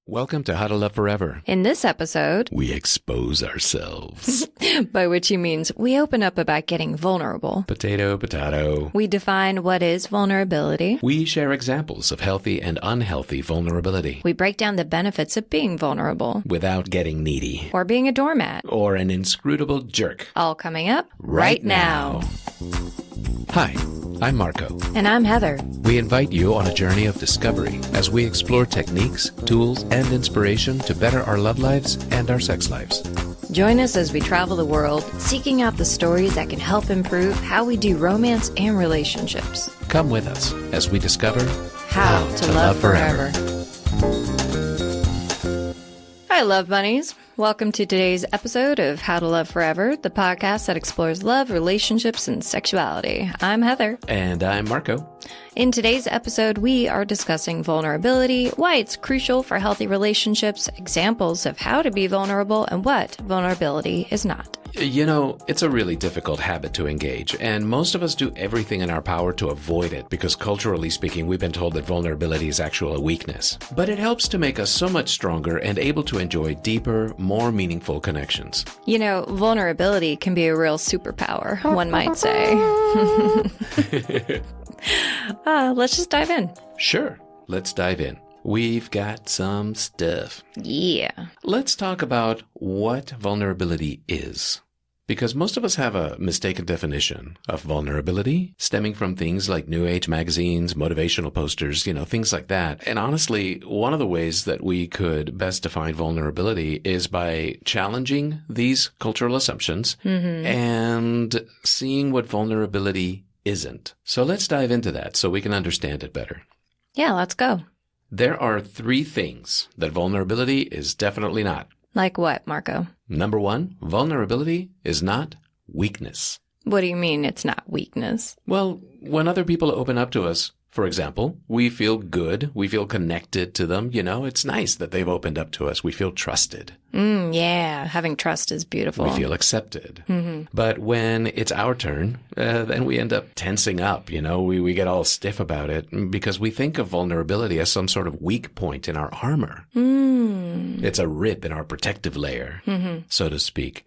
Welcome to How to Love Forever. In this episode, we expose ourselves. by which he means we open up about getting vulnerable. Potato, potato. We define what is vulnerability. We share examples of healthy and unhealthy vulnerability. We break down the benefits of being vulnerable. Without getting needy. Or being a doormat. Or an inscrutable jerk. All coming up right now. Hi, I'm Marco. And I'm Heather. We invite you on a journey of discovery as we explore techniques, tools, and inspiration to better our love lives and our sex lives. Join us as we travel the world, seeking out the stories that can help improve how we do romance and relationships. Come with us as we discover how to love forever. Hi, love bunnies. Welcome to today's episode of How to Love Forever, the podcast that explores love, relationships, and sexuality. I'm Heather. And I'm Marco. In today's episode, we are discussing vulnerability, why it's crucial for healthy relationships, examples of how to be vulnerable, and what vulnerability is not. You know, it's a really difficult habit to engage, and most of us do everything in our power to avoid it because culturally speaking, we've been told that vulnerability is actually a weakness. But it helps to make us so much stronger and able to enjoy deeper, more meaningful connections. You know, vulnerability can be a real superpower, one might say. Let's just dive in. Sure, let's dive in. We've got some stuff. Yeah. Let's talk about what vulnerability is. Because most of us have a mistaken definition of vulnerability, stemming from things like New Age magazines, motivational posters, things like that. And honestly, one of the ways that we could best define vulnerability is by challenging these cultural assumptions and seeing what vulnerability isn't. So let's dive into that so we can understand it better. Yeah, let's go. There are 3 things that vulnerability is definitely not. Like what, Marco? Number 1, vulnerability is not weakness. What do you mean it's not weakness? Well, when other people open up to us, for example, we feel good, we feel connected to them, it's nice that they've opened up to us. We feel trusted. Yeah, having trust is beautiful. We feel accepted. But when it's our turn, then we end up tensing up, we get all stiff about it because we think of vulnerability as some sort of weak point in our armor. It's a rip in our protective layer, so to speak.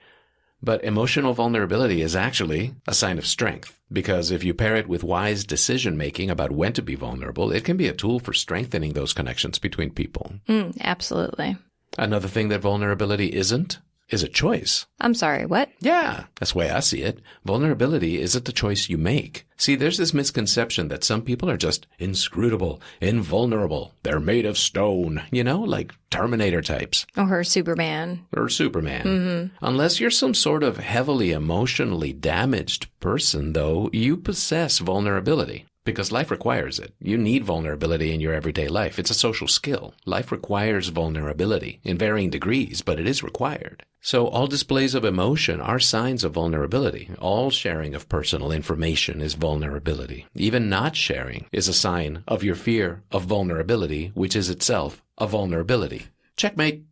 But emotional vulnerability is actually a sign of strength, because if you pair it with wise decision-making about when to be vulnerable, it can be a tool for strengthening those connections between people. Absolutely. Another thing that vulnerability isn't is a choice. I'm sorry, what? Yeah, that's the way I see it. Vulnerability isn't the choice you make. See, there's this misconception that some people are just inscrutable, invulnerable. They're made of stone, like Terminator types. Or Superman. Unless you're some sort of heavily emotionally damaged person, though, you possess vulnerability. Because life requires it. You need vulnerability in your everyday life. It's a social skill. Life requires vulnerability in varying degrees, but it is required. So all displays of emotion are signs of vulnerability. All sharing of personal information is vulnerability. Even not sharing is a sign of your fear of vulnerability, which is itself a vulnerability. Checkmate.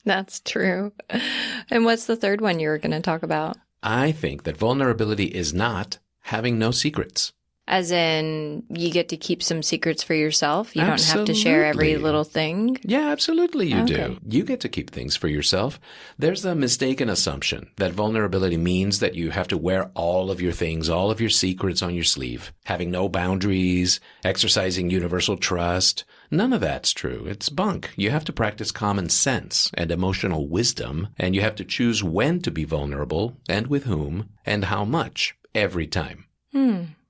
That's true. And what's the third one you were going to talk about? I think that vulnerability is not having no secrets. As in, you get to keep some secrets for yourself? You Absolutely. Don't have to share every little thing? Yeah, absolutely you do. You get to keep things for yourself. There's a mistaken assumption that vulnerability means that you have to wear all of your things, all of your secrets on your sleeve, having no boundaries, exercising universal trust. None of that's true. It's bunk. You have to practice common sense and emotional wisdom, and you have to choose when to be vulnerable and with whom and how much every time.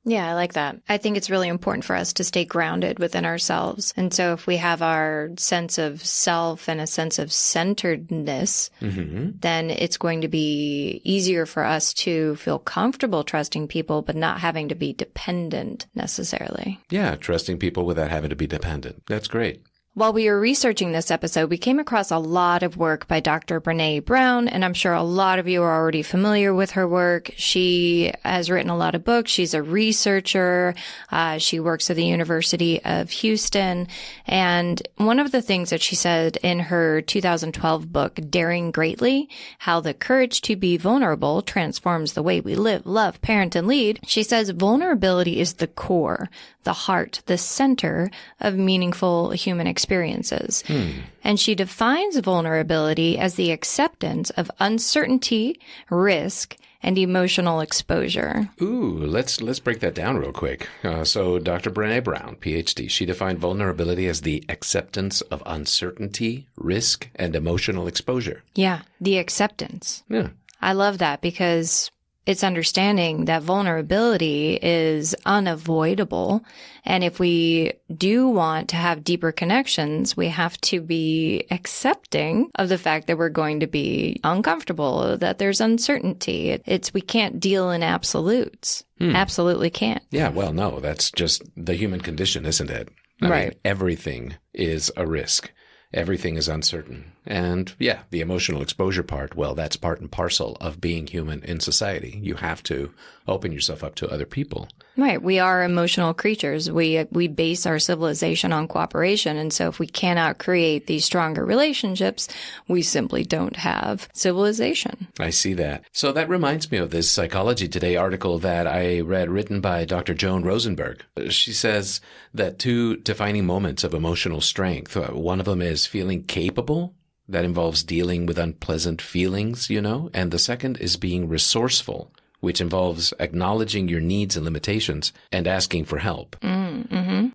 Yeah, I like that. I think it's really important for us to stay grounded within ourselves. And so if we have our sense of self and a sense of centeredness, then it's going to be easier for us to feel comfortable trusting people, but not having to be dependent necessarily. Yeah, trusting people without having to be dependent. That's great. While we were researching this episode, we came across a lot of work by Dr. Brené Brown, and I'm sure a lot of you are already familiar with her work. She has written a lot of books. She's a researcher. She works at the University of Houston. And one of the things that she said in her 2012 book, Daring Greatly, How the Courage to Be Vulnerable Transforms the Way We Live, Love, Parent, and Lead, she says vulnerability is the core, the heart, the center of meaningful human experience. experiences. And she defines vulnerability as the acceptance of uncertainty, risk, and emotional exposure. Ooh, let's break that down real quick. So Dr. Brené Brown, Ph.D., she defined vulnerability as the acceptance of uncertainty, risk, and emotional exposure. Yeah, the acceptance. Yeah. I love that because it's understanding that vulnerability is unavoidable. And if we do want to have deeper connections, we have to be accepting of the fact that we're going to be uncomfortable, that there's uncertainty. We can't deal in absolutes. Absolutely can't. Yeah, well, no, that's just the human condition, isn't it? I mean, everything is a risk. Everything is uncertain. And yeah, the emotional exposure part, well, that's part and parcel of being human in society. You have to open yourself up to other people. Right. We are emotional creatures. We base our civilization on cooperation. And so if we cannot create these stronger relationships, we simply don't have civilization. I see that. So that reminds me of this Psychology Today article that I read written by Dr. Joan Rosenberg. She says that 2 defining moments of emotional strength, one of them is feeling capable. That involves dealing with unpleasant feelings, and the second is being resourceful, which involves acknowledging your needs and limitations and asking for help.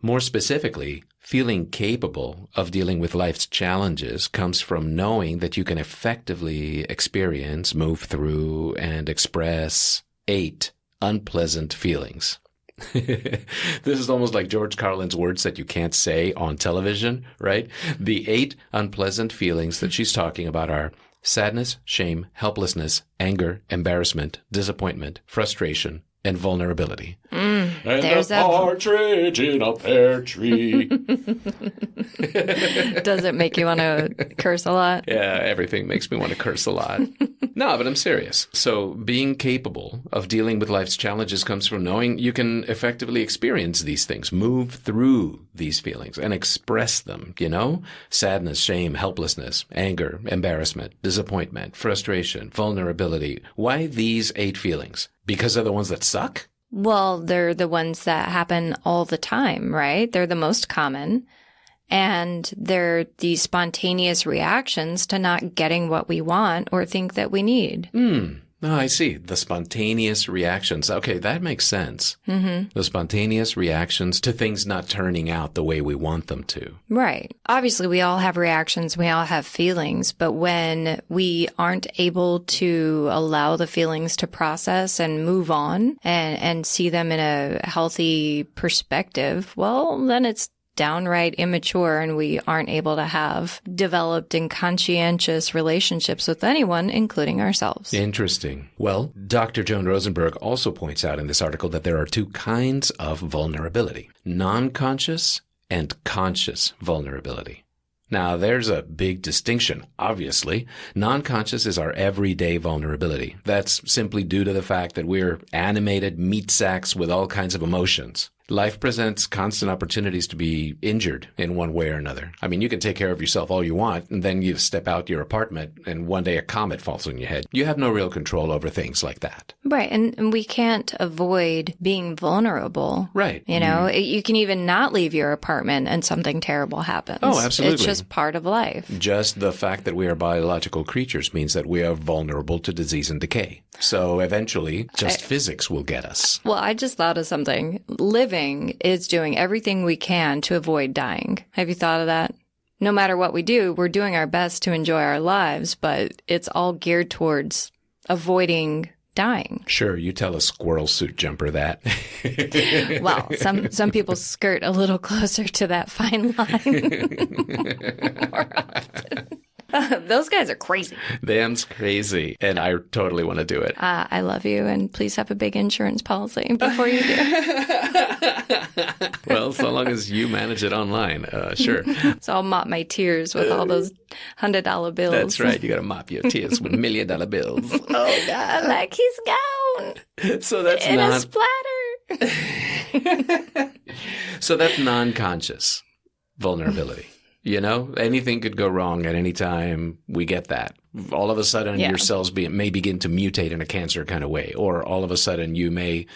More specifically, feeling capable of dealing with life's challenges comes from knowing that you can effectively experience, move through, and express 8 unpleasant feelings. This is almost like George Carlin's words that you can't say on television, right? The 8 unpleasant feelings that she's talking about are sadness, shame, helplessness, anger, embarrassment, disappointment, frustration, and vulnerability. And there's a partridge in a pear tree. Does it make you want to curse a lot? Yeah, everything makes me want to curse a lot. No, but I'm serious. So being capable of dealing with life's challenges comes from knowing you can effectively experience these things, move through these feelings and express them, Sadness, shame, helplessness, anger, embarrassment, disappointment, frustration, vulnerability. Why these 8 feelings? Because they're the ones that suck? Well, they're the ones that happen all the time, right? They're the most common. And they're these spontaneous reactions to not getting what we want or think that we need. Oh, I see. The spontaneous reactions. Okay, that makes sense. The spontaneous reactions to things not turning out the way we want them to. Right. Obviously, we all have reactions. We all have feelings. But when we aren't able to allow the feelings to process and move on and see them in a healthy perspective, well, then it's downright immature and we aren't able to have developed and conscientious relationships with anyone, including ourselves. Interesting. Well, Dr. Joan Rosenberg also points out in this article that there are 2 kinds of vulnerability: non-conscious and conscious vulnerability. Now, there's a big distinction, obviously. Non-conscious is our everyday vulnerability. That's simply due to the fact that we're animated meat sacks with all kinds of emotions. Life presents constant opportunities to be injured in one way or another. I mean, you can take care of yourself all you want, and then you step out your apartment, and one day a comet falls on your head. You have no real control over things like that. Right, and we can't avoid being vulnerable. Right. You can even not leave your apartment and something terrible happens. Oh, absolutely. It's just part of life. Just the fact that we are biological creatures means that we are vulnerable to disease and decay. So eventually, physics will get us. Well, I just thought of something. Living is doing everything we can to avoid dying. Have you thought of that? No matter what we do, we're doing our best to enjoy our lives, but it's all geared towards avoiding dying. Sure, you tell a squirrel suit jumper that. Well, some people skirt a little closer to that fine line more often. Those guys are crazy. Them's crazy. And I totally want to do it. I love you, and please have a big insurance policy before you do. Well, so long as you manage it online, sure. So I'll mop my tears with all those $100 bills. That's right. You got to mop your tears with $1 million bills. Oh, God. Like he's gone. So that's in not... a splatter. So that's non-conscious vulnerability. Anything could go wrong at any time. We get that. All of a sudden, your cells may begin to mutate in a cancer kind of way. Or all of a sudden, you may,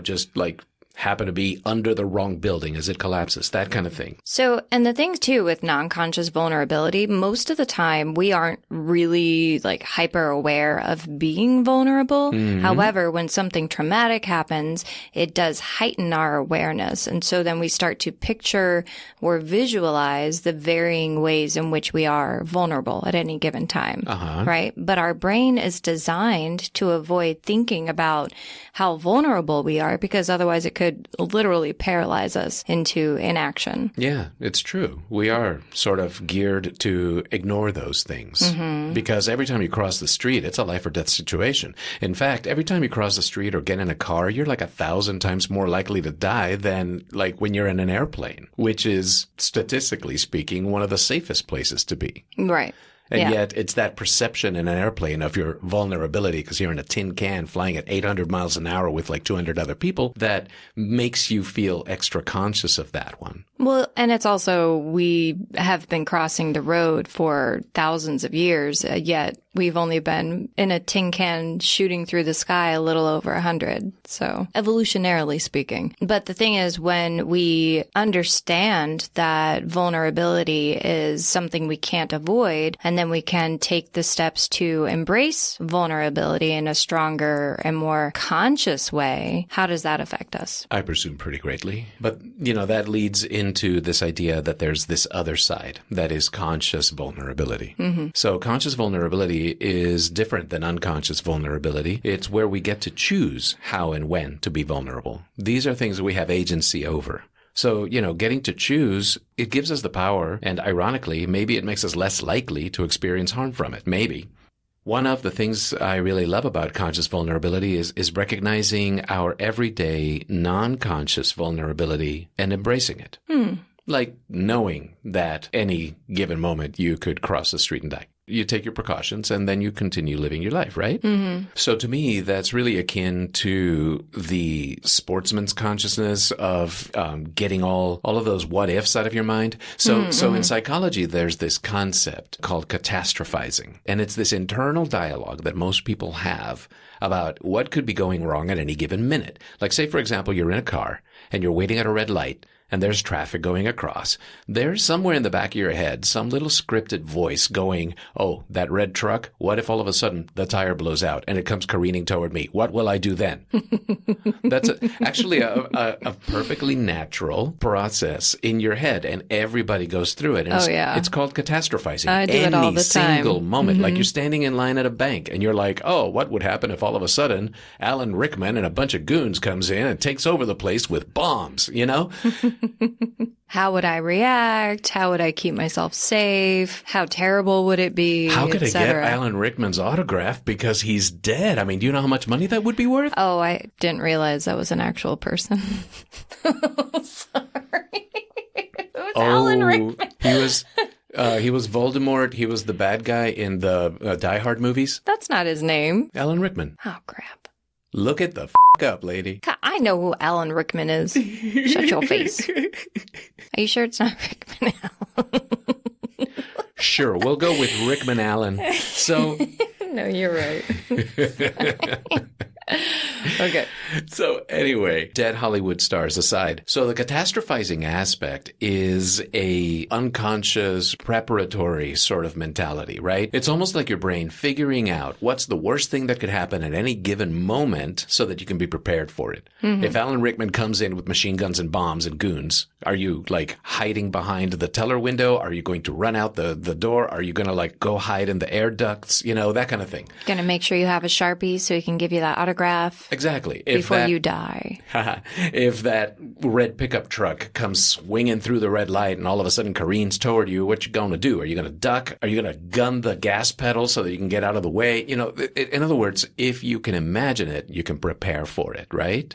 just like happen to be under the wrong building as it collapses, that kind of thing. So, and the thing too with non-conscious vulnerability, most of the time we aren't really like hyper aware of being vulnerable. However, when something traumatic happens, it does heighten our awareness. And so then we start to picture or visualize the varying ways in which we are vulnerable at any given time, right? But our brain is designed to avoid thinking about how vulnerable we are, because otherwise it could literally paralyze us into inaction. Yeah, it's true. We are sort of geared to ignore those things because every time you cross the street, it's a life or death situation. In fact, every time you cross the street or get in a car, you're like 1,000 times more likely to die than like when you're in an airplane, which is statistically speaking one of the safest places to be. Right. And yet it's that perception in an airplane of your vulnerability because you're in a tin can flying at 800 miles an hour with like 200 other people that makes you feel extra conscious of that one. Well, and it's also, we have been crossing the road for thousands of years, yet we've only been in a tin can shooting through the sky a little over 100. So evolutionarily speaking. But the thing is, when we understand that vulnerability is something we can't avoid, and then we can take the steps to embrace vulnerability in a stronger and more conscious way, how does that affect us? I presume pretty greatly. But, you know, that leads into this idea that there's this other side that is conscious vulnerability. So conscious vulnerability is different than unconscious vulnerability. It's where we get to choose how and when to be vulnerable. These are things we have agency over. So, you know, getting to choose, it gives us the power, and ironically, maybe it makes us less likely to experience harm from it. Maybe. One of the things I really love about conscious vulnerability is recognizing our everyday non-conscious vulnerability and embracing it. Like knowing that any given moment you could cross the street and die. You take your precautions and then you continue living your life, right? So to me, that's really akin to the sportsman's consciousness of getting all of those what ifs out of your mind. So in psychology, there's this concept called catastrophizing. And it's this internal dialogue that most people have about what could be going wrong at any given minute. Like say, for example, you're in a car and you're waiting at a red light and there's traffic going across. There's somewhere in the back of your head some little scripted voice going, oh, that red truck, what if all of a sudden the tire blows out and it comes careening toward me? What will I do then? That's actually a perfectly natural process in your head, and everybody goes through it. And it's called catastrophizing. I do it all the time. Any single moment, like you're standing in line at a bank and you're like, oh, what would happen if all of a sudden Alan Rickman and a bunch of goons comes in and takes over the place with bombs, you know? How would I react? How would I keep myself safe? How terrible would it be? How could I get Alan Rickman's autograph because he's dead? I mean, do you know how much money that would be worth? Oh, I didn't realize that was an actual person. Sorry. It was Alan Rickman. He was Voldemort. He was the bad guy in the Die Hard movies. That's not his name. Alan Rickman. Oh, crap. Look at the up, lady. I know who Alan Rickman is. Shut your face. Are you sure it's not Rickman Allen? Sure, we'll go with Rickman Allen. So, no, you're right. Okay. So anyway, dead Hollywood stars aside. So the catastrophizing aspect is a unconscious preparatory sort of mentality, right? It's almost like your brain figuring out what's the worst thing that could happen at any given moment so that you can be prepared for it. If Alan Rickman comes in with machine guns and bombs and goons, are you like hiding behind the teller window? Are you going to run out the door? Are you going to like go hide in the air ducts? You know, that kind of thing. Going to make sure you have a Sharpie so he can give you that autograph. Exactly. Before you die. If that red pickup truck comes swinging through the red light and all of a sudden careens toward you, what you going to do? Are you going to duck? Are you going to gun the gas pedal so that you can get out of the way? You know, in other words, if you can imagine it, you can prepare for it, right?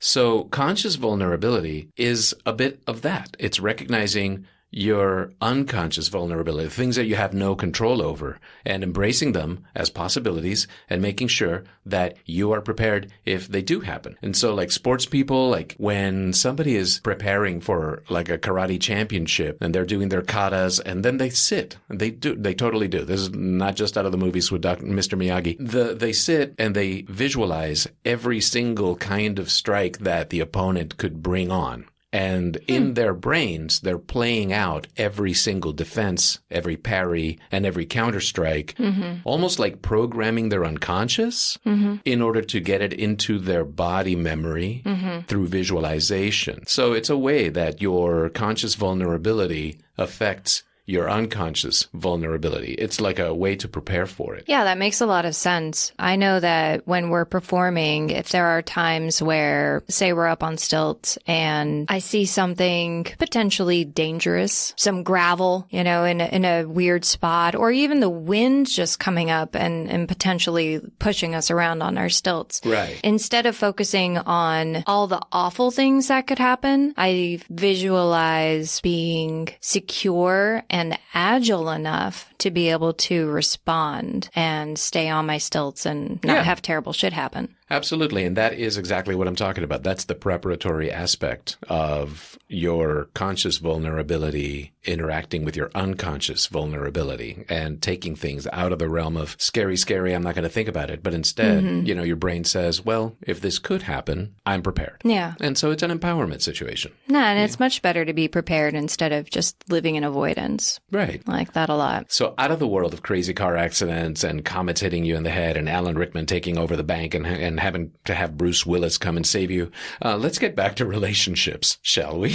So conscious vulnerability is a bit of that. It's recognizing your unconscious vulnerability, things that you have no control over, and embracing them as possibilities and making sure that you are prepared if they do happen. And so like sports people, like when somebody is preparing for like a karate championship and they're doing their katas and then they sit, and they totally do. This is not just out of the movies with Mr. Miyagi. They sit and they visualize every single kind of strike that the opponent could bring on. And in their brains, they're playing out every single defense, every parry, and every counterstrike, almost like programming their unconscious in order to get it into their body memory through visualization. So it's a way that your conscious vulnerability affects your unconscious vulnerability. It's like a way to prepare for it. Yeah, that makes a lot of sense. I know that when we're performing, if there are times where, say we're up on stilts and I see something potentially dangerous, some gravel, in a weird spot, or even the wind just coming up and potentially pushing us around on our stilts. Right. Instead of focusing on all the awful things that could happen, I visualize being secure and agile enough to be able to respond and stay on my stilts and not have terrible shit happen. Absolutely. And that is exactly what I'm talking about. That's the preparatory aspect of your conscious vulnerability interacting with your unconscious vulnerability and taking things out of the realm of scary, I'm not going to think about it. But instead, your brain says, well, if this could happen, I'm prepared. Yeah. And so it's an empowerment situation. No, and it's much better to be prepared instead of just living in avoidance. Right. I like that a lot. So out of the world of crazy car accidents and comets hitting you in the head and Alan Rickman taking over the bank and having to have Bruce Willis come and save you, let's get back to relationships, shall we?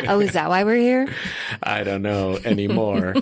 Oh, is that why we're here? I don't know anymore.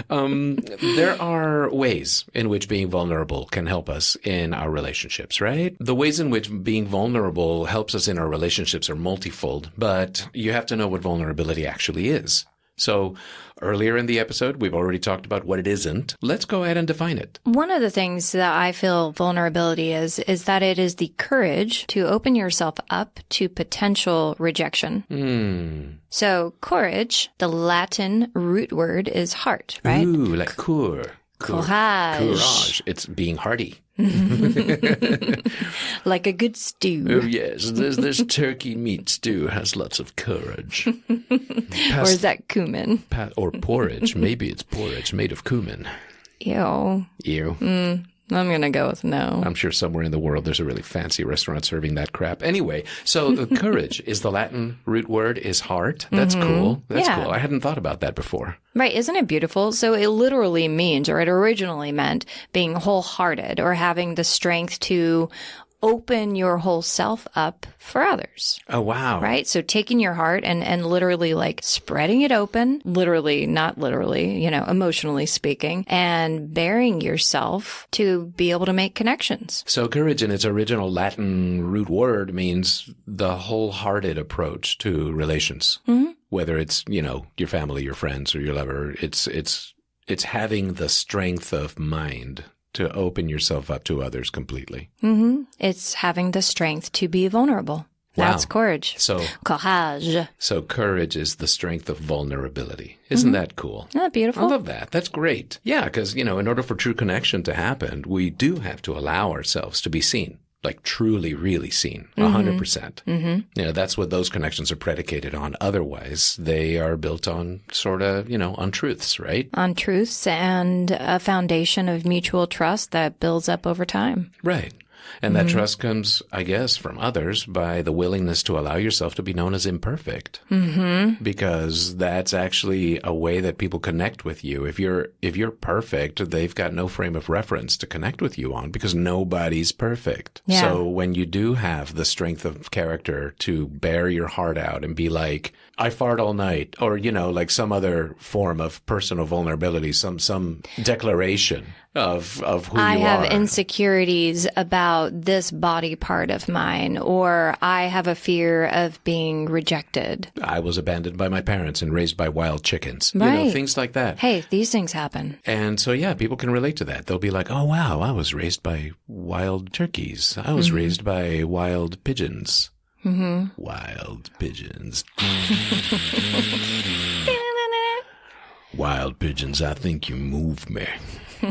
There are ways in which being vulnerable can help us in our relationships, right? The ways in which being vulnerable helps us in our relationships are multifold, but you have to know what vulnerability actually is. So earlier in the episode, we've already talked about what it isn't. Let's go ahead and define it. One of the things that I feel vulnerability is that it is the courage to open yourself up to potential rejection. So courage, the Latin root word is heart, right? Ooh, like courage. Courage. It's being hearty. Like a good stew. Oh, yes. This turkey meat stew has lots of courage. Or is that cumin? Or porridge. Maybe it's porridge made of cumin. Ew. Ew. I'm going to go with no. I'm sure somewhere in the world there's a really fancy restaurant serving that crap. Anyway, so courage is the Latin root word is heart. That's cool. That's cool. I hadn't thought about that before. Right. Isn't it beautiful? So it literally means, or it originally meant, being wholehearted or having the strength to open your whole self up for others. Oh, wow. Right? So taking your heart and literally like spreading it open, literally, not literally, emotionally speaking, and bearing yourself to be able to make connections. So courage in its original Latin root word means the wholehearted approach to relations. Whether it's, your family, your friends, or your lover, it's having the strength of mind to open yourself up to others completely. It's having the strength to be vulnerable. Wow. That's courage. So courage. So courage is the strength of vulnerability. Isn't that cool? Isn't that beautiful? I love that. That's great. Yeah, because, in order for true connection to happen, we do have to allow ourselves to be seen. Like truly, really seen, 100%. That's what those connections are predicated on. Otherwise, they are built on sort of, untruths, right? On truths and a foundation of mutual trust that builds up over time. Right. And that trust comes, I guess, from others by the willingness to allow yourself to be known as imperfect. Because that's actually a way that people connect with you. If you're perfect, they've got no frame of reference to connect with you on because nobody's perfect. Yeah. So when you do have the strength of character to bear your heart out and be like, I fart all night, or, like some other form of personal vulnerability, some declaration of who you are. I have insecurities about this body part of mine, or I have a fear of being rejected. I was abandoned by my parents and raised by wild chickens. Right. Things like that. Hey, these things happen. And so, people can relate to that. They'll be like, oh, wow, I was raised by wild turkeys. I was raised by wild pigeons. Wild pigeons. Wild pigeons, I think you move me.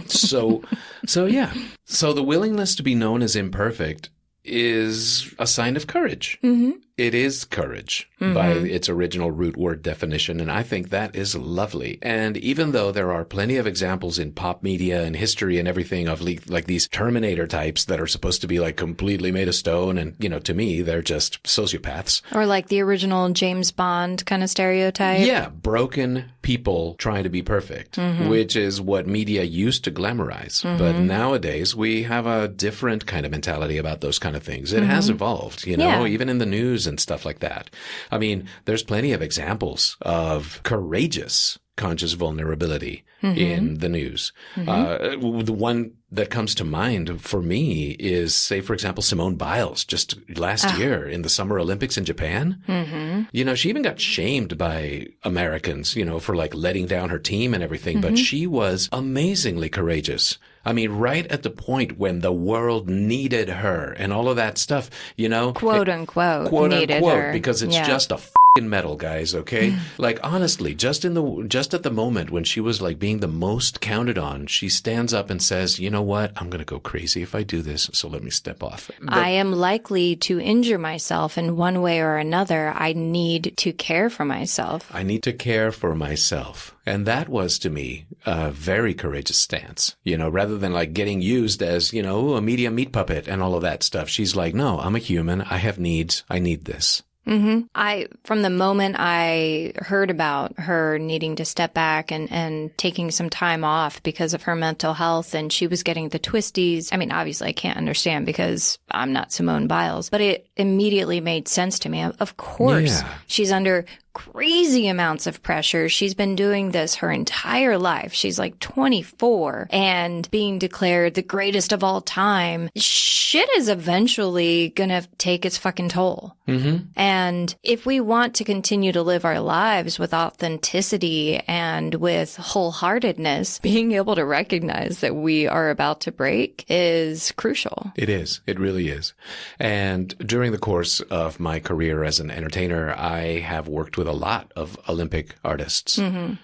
So yeah. So the willingness to be known as imperfect is a sign of courage. Mm-hmm. It is courage by its original root word definition, and I think that is lovely. And even though there are plenty of examples in pop media and history and everything of like these Terminator types that are supposed to be like completely made of stone, and, you know, to me, they're just sociopaths. Or like the original James Bond kind of stereotype. Yeah, broken people trying to be perfect, which is what media used to glamorize. But nowadays, we have a different kind of mentality about those kind of things. It has evolved, you know, even in the news and stuff like that. I mean, there's plenty of examples of courageous conscious vulnerability in the news. The one that comes to mind for me is, say, for example, Simone Biles just last year in the Summer Olympics in Japan. You know, she even got shamed by Americans, you know, for like letting down her team and everything. But she was amazingly courageous. I mean, right at the point when the world needed her and all of that stuff, you know. Quote unquote, needed her. Because it's just a f***ing medal, guys, okay? Like, honestly, just at the moment when she was like being the most counted on, she stands up and says, you know what? I'm going to go crazy if I do this, so let me step off. I am likely to injure myself in one way or another. I need to care for myself. I need to care for myself. And that was, to me, a very courageous stance, you know, rather than like getting used as, you know, a media meat puppet and all of that stuff. She's like, no, I'm a human. I have needs. I need this. From the moment I heard about her needing to step back and taking some time off because of her mental health, and she was getting the twisties. I mean, obviously I can't understand because I'm not Simone Biles, but it immediately made sense to me. Of course, she's under crazy amounts of pressure. She's been doing this her entire life. She's like 24 and being declared the greatest of all time. Shit is eventually gonna take its fucking toll. And if we want to continue to live our lives with authenticity and with wholeheartedness, being able to recognize that we are about to break is crucial. It is. It really is. And during the course of my career as an entertainer, I have worked with a lot of Olympic artists,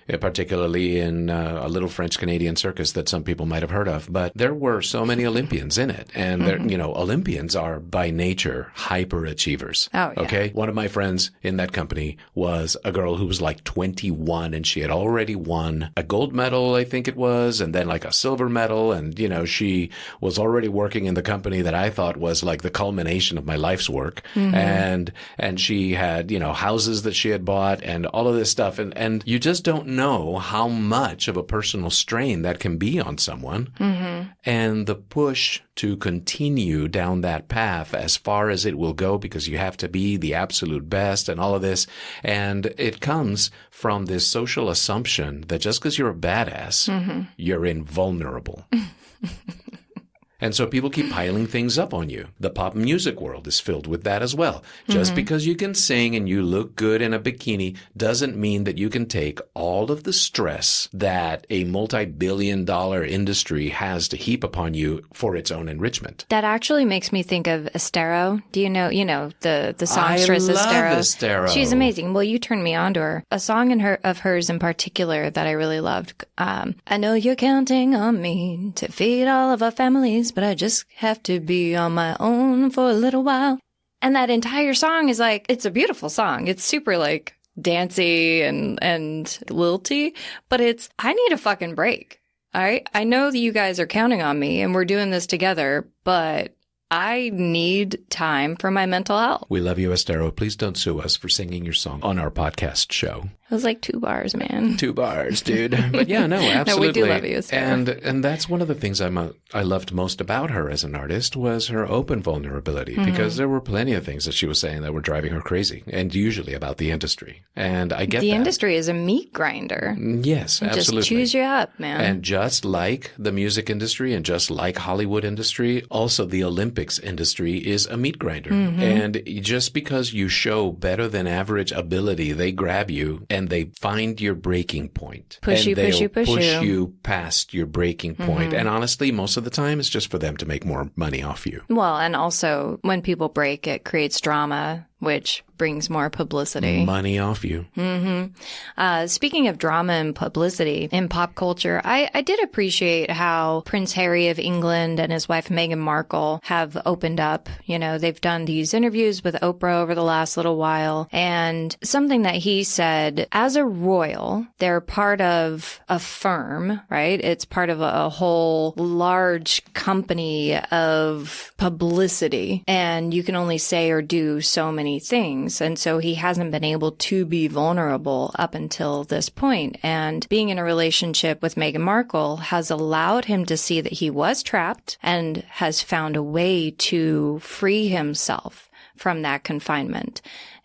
particularly in a little French-Canadian circus that some people might have heard of. But there were so many Olympians in it. And, you know, Olympians are by nature hyperachievers. Oh, yeah. Okay? One of my friends in that company was a girl who was like 21, and she had already won a gold medal, I think it was, and then like a silver medal. And, you know, she was already working in the company that I thought was like the culmination of my life's work. And she had, you know, houses that she had bought and all of this stuff. And you just don't know how much of a personal strain that can be on someone. And the push to continue down that path as far as it will go, because you have to be the absolute best and all of this. And it comes from this social assumption that just because you're a badass, you're invulnerable. And so people keep piling things up on you. The pop music world is filled with that as well. Just because you can sing and you look good in a bikini doesn't mean that you can take all of the stress that a multi-billion-dollar industry has to heap upon you for its own enrichment. That actually makes me think of Estero. Do you know the songstress Estero? I love Estero. She's amazing. Well, you turned me on to her. A song of hers in particular that I really loved. I know you're counting on me to feed all of our families, but I just have to be on my own for a little while. And that entire song is like, it's a beautiful song. It's super like dancey and lilty, but I need a fucking break. All right. I know that you guys are counting on me and we're doing this together, but I need time for my mental health. We love you, Estero. Please don't sue us for singing your song on our podcast show. It was like 2 bars, man. 2 bars, dude. But yeah, no, absolutely. No, we do love you, Estero. And that's one of the things I loved most about her as an artist was her open vulnerability, because there were plenty of things that she was saying that were driving her crazy, and usually about the industry. And I get the that. industry is a meat grinder. Yes, absolutely. Just chews you up, man. And just like the music industry and just like Hollywood industry, also the Olympics industry is a meat grinder. And just because you show better than average ability, they grab you and they find your breaking point. Push you past your breaking point. And honestly, most of the time, it's just for them to make more money off you. Well, and also when people break, it creates drama which brings more publicity. Money off you. Speaking of drama and publicity in pop culture, I did appreciate how Prince Harry of England and his wife Meghan Markle have opened up. You know, they've done these interviews with Oprah over the last little while. And something that he said, as a royal, they're part of a firm, right? It's part of a whole large company of publicity. And you can only say or do so many things. And so he hasn't been able to be vulnerable up until this point. And being in a relationship with Meghan Markle has allowed him to see that he was trapped and has found a way to free himself from that confinement.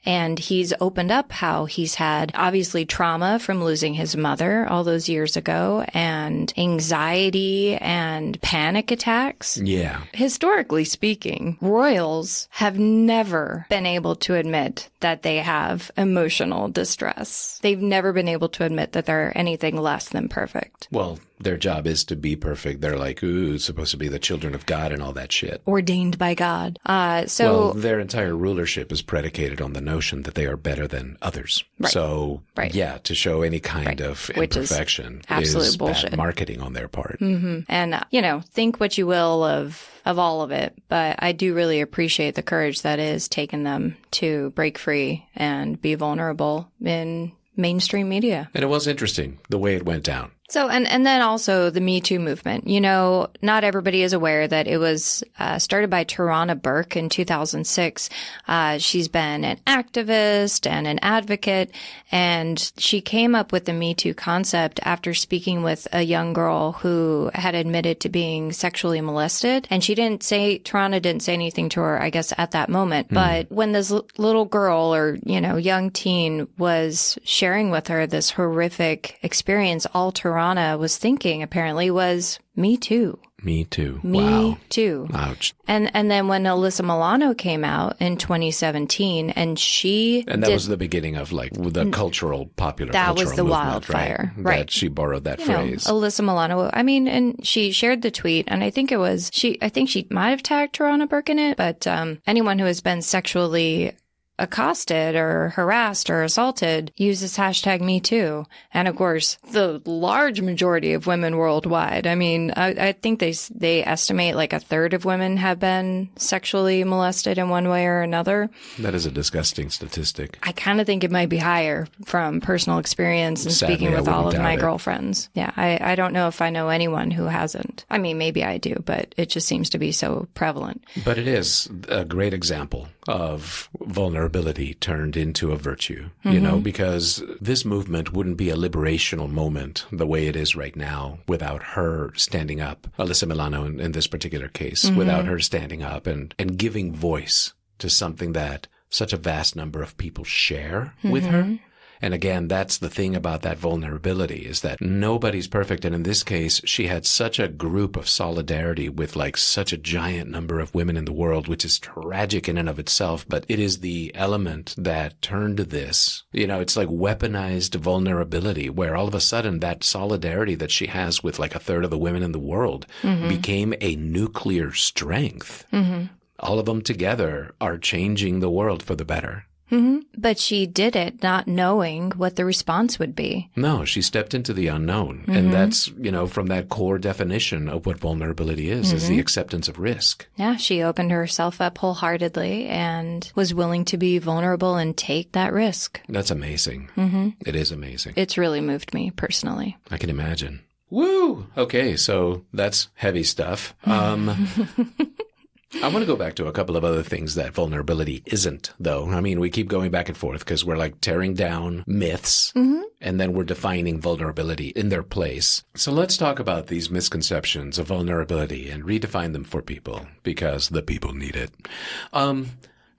And he's opened up how he's had obviously trauma from losing his mother all those years ago and anxiety and panic attacks. Yeah. Historically speaking, royals have never been able to admit that they have emotional distress. They've never been able to admit that they're anything less than perfect. Well, their job is to be perfect. They're like, ooh, it's supposed to be the children of God and all that shit. Ordained by God. Well, their entire rulership is predicated on the notion that they are better than others. Right. So, yeah, to show any kind of imperfection is bullshit. Bad marketing on their part. And, you know, think what you will of all of it. But I do really appreciate the courage that is taking them to break free and be vulnerable in mainstream media. And it was interesting the way it went down. So, and then also the Me Too movement. You know, not everybody is aware that it was started by Tarana Burke in 2006. She's been an activist and an advocate, and she came up with the Me Too concept after speaking with a young girl who had admitted to being sexually molested. And Tarana didn't say anything to her, I guess, at that moment. But when this little girl or, you know, young teen was sharing with her this horrific experience, all Tarana was thinking apparently was, me too. Me too. Me too. Ouch. And then when Alyssa Milano came out in 2017 and that was the beginning of like the popular cultural that was the movement, wildfire. Right. That she borrowed that phrase. Alyssa Milano, I mean, and she shared the tweet and I think she might have tagged Tarana Burke in it, but anyone who has been sexually accosted or harassed or assaulted uses hashtag Me Too. And of course, the large majority of women worldwide, I mean, I think they estimate like a third of women have been sexually molested in one way or another. That is a disgusting statistic. I kind of think it might be higher from personal experience and speaking with all of my girlfriends. Yeah, I don't know if I know anyone who hasn't. I mean, maybe I do, but it just seems to be so prevalent. But it is a great example of vulnerability turned into a virtue, you know, because this movement wouldn't be a liberational moment the way it is right now without her standing up, Alyssa Milano in this particular case, without her standing up and giving voice to something that such a vast number of people share with her. And again, that's the thing about that vulnerability is that nobody's perfect. And in this case, she had such a group of solidarity with like such a giant number of women in the world, which is tragic in and of itself. But it is the element that turned this, you know, it's like weaponized vulnerability where all of a sudden that solidarity that she has with like a third of the women in the world became a nuclear strength. All of them together are changing the world for the better. But she did it not knowing what the response would be. No, she stepped into the unknown. And that's, you know, from that core definition of what vulnerability is the acceptance of risk. Yeah, she opened herself up wholeheartedly and was willing to be vulnerable and take that risk. That's amazing. It is amazing. It's really moved me personally. I can imagine. Woo! Okay, so that's heavy stuff. I want to go back to a couple of other things that vulnerability isn't, though. I mean, we keep going back and forth because we're like tearing down myths and then we're defining vulnerability in their place. So let's talk about these misconceptions of vulnerability and redefine them for people because the people need it.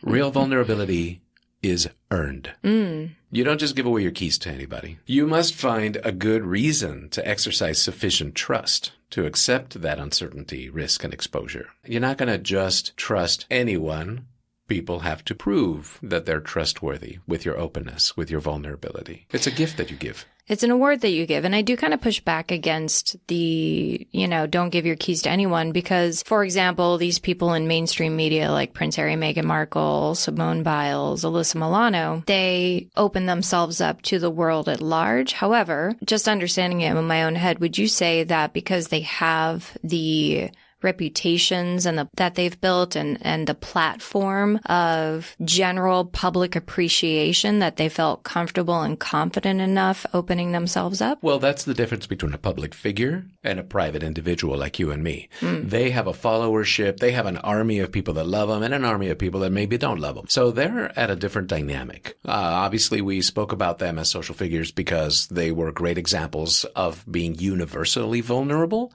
Real vulnerability is earned. You don't just give away your keys to anybody. You must find a good reason to exercise sufficient trust to accept that uncertainty, risk, and exposure. You're not going to just trust anyone people have to prove that they're trustworthy with your openness, with your vulnerability. It's a gift that you give. It's an award that you give. And I do kind of push back against the, don't give your keys to anyone because, for example, these people in mainstream media like Prince Harry, Meghan Markle, Simone Biles, Alyssa Milano, they open themselves up to the world at large. However, just understanding it in my own head, would you say that because they have the reputations and that they've built and the platform of general public appreciation that they felt comfortable and confident enough opening themselves up? Well, that's the difference between a public figure and a private individual like you and me. They have a followership. They have an army of people that love them and an army of people that maybe don't love them. So they're at a different dynamic. Obviously, we spoke about them as social figures because they were great examples of being universally vulnerable.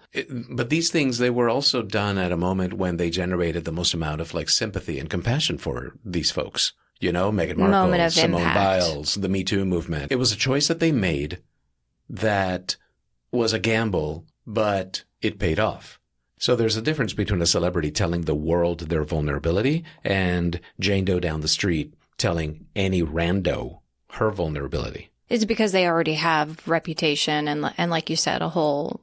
But these things, they were also done at a moment when they generated the most amount of sympathy and compassion for these folks. Meghan Markle, Simone Biles, the Me Too movement. It was a choice that they made that was a gamble, but it paid off. So there's a difference between a celebrity telling the world their vulnerability and Jane Doe down the street telling any rando her vulnerability. It's because they already have reputation and like you said, a whole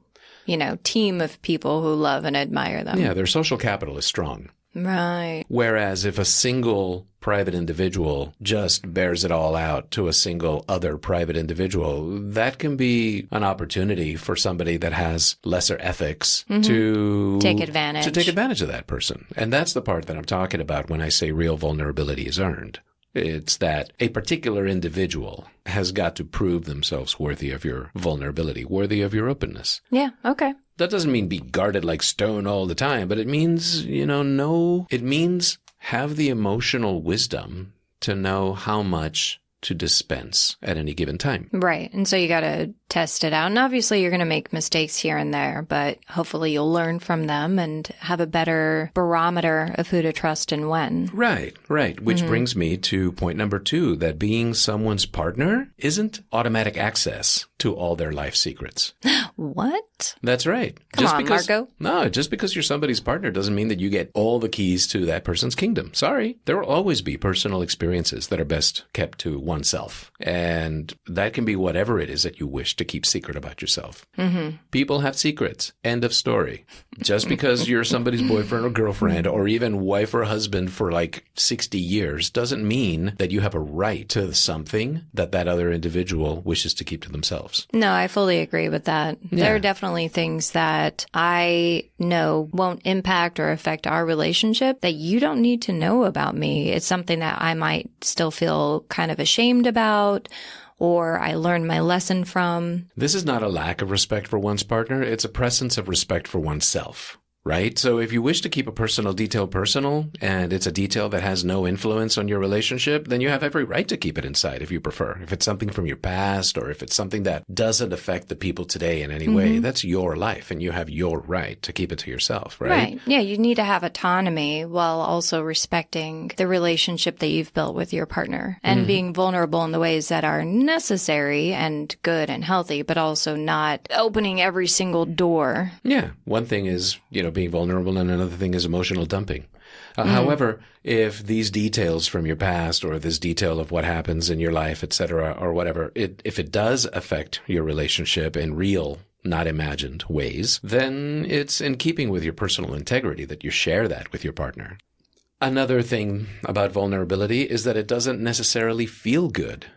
team of people who love and admire them. Yeah, their social capital is strong. Right. Whereas if a single private individual just bears it all out to a single other private individual, that can be an opportunity for somebody that has lesser ethics to take advantage of that person. And that's the part that I'm talking about when I say real vulnerability is earned. It's that a particular individual has got to prove themselves worthy of your vulnerability, worthy of your openness. Yeah, okay. That doesn't mean be guarded like stone all the time, but it means, it means have the emotional wisdom to know how much to dispense at any given time. Right. And so you got to test it out. And obviously you're going to make mistakes here and there, but hopefully you'll learn from them and have a better barometer of who to trust and when. Right. Which brings me to point number 2, that being someone's partner isn't automatic access to all their life secrets. What? That's right. Come on, Marco. No, just because you're somebody's partner doesn't mean that you get all the keys to that person's kingdom. Sorry. There will always be personal experiences that are best kept to oneself. And that can be whatever it is that you wish to keep secret about yourself. People have secrets. End of story. Just because you're somebody's boyfriend or girlfriend or even wife or husband for 60 years doesn't mean that you have a right to something that other individual wishes to keep to themselves. No, I fully agree with that. Yeah. There are definitely things that I know won't impact or affect our relationship that you don't need to know about me. It's something that I might still feel kind of ashamed about, or I learned my lesson from. This is not a lack of respect for one's partner. It's a presence of respect for oneself. Right? So if you wish to keep a personal detail personal, and it's a detail that has no influence on your relationship, then you have every right to keep it inside if you prefer. If it's something from your past, or if it's something that doesn't affect the people today in any way, that's your life, and you have your right to keep it to yourself, right? Right. Yeah, you need to have autonomy while also respecting the relationship that you've built with your partner and being vulnerable in the ways that are necessary and good and healthy, but also not opening every single door. Yeah. One thing is, being vulnerable, and another thing is emotional dumping. However, if these details from your past or this detail of what happens in your life, etc., or whatever, if it does affect your relationship in real, not imagined ways, then it's in keeping with your personal integrity that you share that with your partner. Another thing about vulnerability is that it doesn't necessarily feel good.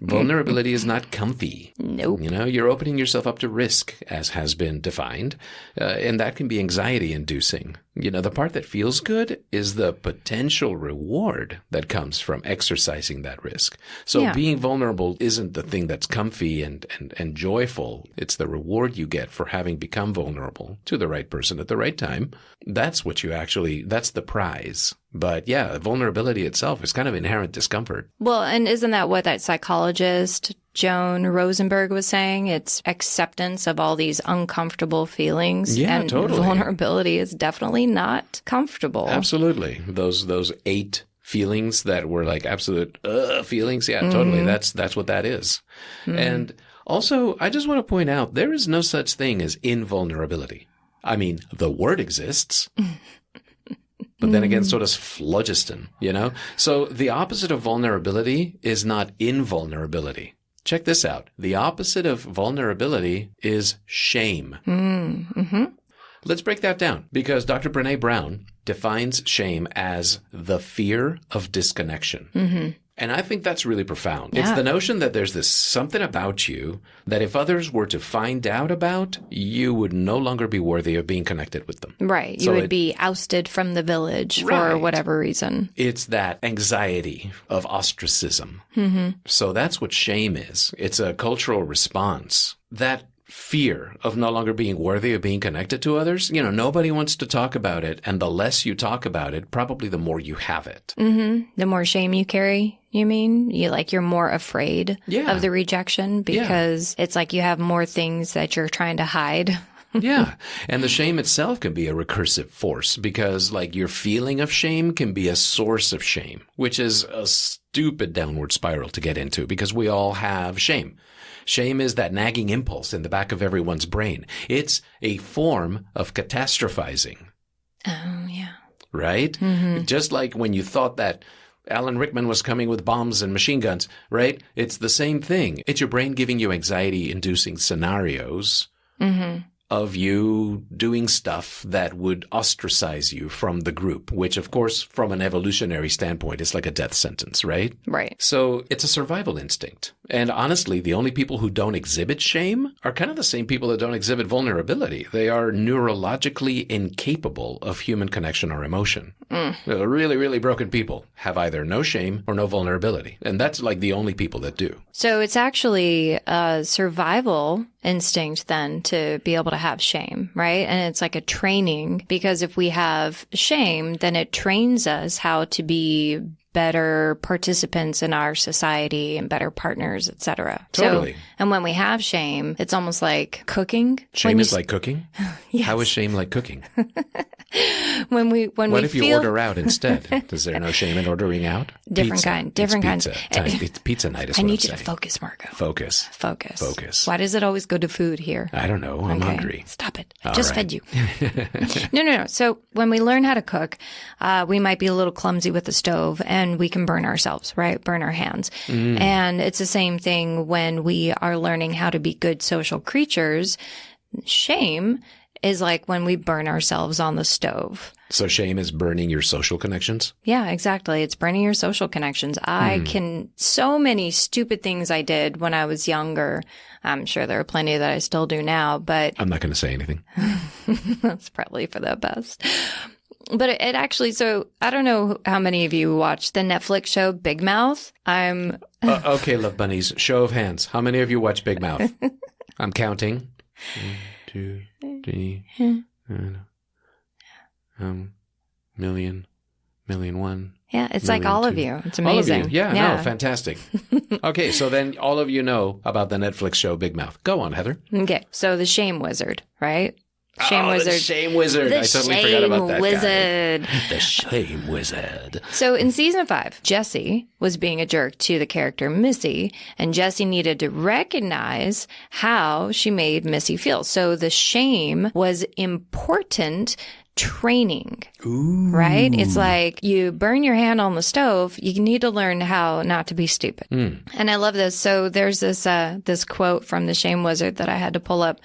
Vulnerability is not comfy. Nope. You're opening yourself up to risk, as has been defined, and that can be anxiety-inducing. The part that feels good is the potential reward that comes from exercising that risk. So being vulnerable isn't the thing that's comfy and joyful. It's the reward you get for having become vulnerable to the right person at the right time. That's the prize. But yeah, vulnerability itself is kind of inherent discomfort. Well, and isn't that what that psychologist Joan Rosenberg was saying? It's acceptance of all these uncomfortable feelings. Yeah, and totally. Vulnerability is definitely not comfortable. Absolutely. Those 8 feelings that were like absolute feelings. Yeah, totally. That's what that is. And also, I just want to point out, there is no such thing as invulnerability. I mean, the word exists. but then again, so does phlogiston, So the opposite of vulnerability is not invulnerability. Check this out. The opposite of vulnerability is shame. Mm-hmm. Let's break that down, because Dr. Brené Brown defines shame as the fear of disconnection. Mm-hmm. And I think that's really profound. Yeah. It's the notion that there's this something about you that if others were to find out about, you would no longer be worthy of being connected with them. Right. So you would be ousted from the village Right. for whatever reason. It's that anxiety of ostracism. Mm-hmm. So that's what shame is. It's a cultural response. That fear of no longer being worthy of being connected to others. Nobody wants to talk about it. And the less you talk about it, probably the more you have it. Mm-hmm. The more shame you carry, you mean? You're more afraid of the rejection because it's like you have more things that you're trying to hide. Yeah. And the shame itself can be a recursive force because your feeling of shame can be a source of shame, which is a stupid downward spiral to get into because we all have shame. Shame is that nagging impulse in the back of everyone's brain. It's a form of catastrophizing. Oh, yeah. Right? Mm-hmm. Just like when you thought that Alan Rickman was coming with bombs and machine guns, right? It's the same thing. It's your brain giving you anxiety-inducing scenarios of you doing stuff that would ostracize you from the group, which, of course, from an evolutionary standpoint, is like a death sentence, right? Right. So it's a survival instinct. And honestly, the only people who don't exhibit shame are kind of the same people that don't exhibit vulnerability. They are neurologically incapable of human connection or emotion. Really, really broken people have either no shame or no vulnerability. And that's the only people that do. So it's actually a survival instinct then to be able to have shame, right? And it's like a training because if we have shame, then it trains us how to be better participants in our society and better partners, etc. Totally. So, and when we have shame, it's almost like cooking. Shame is like cooking? Yes. How is shame like cooking? What if you order out instead? Is there no shame in ordering out? Different kinds. It's pizza night is I what need I'm you to saying. focus, Marco. Focus. Why does it always go to food here? I don't know. I'm hungry. Stop it. All Just right. fed you. No. So when we learn how to cook, we might be a little clumsy with the stove and we can burn ourselves, right? Burn our hands. And it's the same thing when we are learning how to be good social creatures. Shame is like when we burn ourselves on the stove. So shame is burning your social connections? Yeah, exactly. It's burning your social connections. So many stupid things I did when I was younger. I'm sure there are plenty that I still do now, but I'm not going to say anything. that's probably for the best. But it actually, so I don't know how many of you watched the Netflix show Big Mouth. Okay, love bunnies. Show of hands. How many of you watch Big Mouth? I'm counting. 1, 2, 3, million, 1,000,001. Yeah, it's like all of you. It's amazing. All of you. Yeah, no, fantastic. Okay, so then all of you know about the Netflix show Big Mouth. Go on, Heather. Okay, so the Shame Wizard, right? The Shame Wizard. I totally forgot about that Wizard. guy. The Shame Wizard. So in season 5, Jessie was being a jerk to the character Missy, and Jessie needed to recognize how she made Missy feel. So the shame was important training, right? It's like you burn your hand on the stove. You need to learn how not to be stupid. And I love this. So there's this quote from the Shame Wizard that I had to pull up.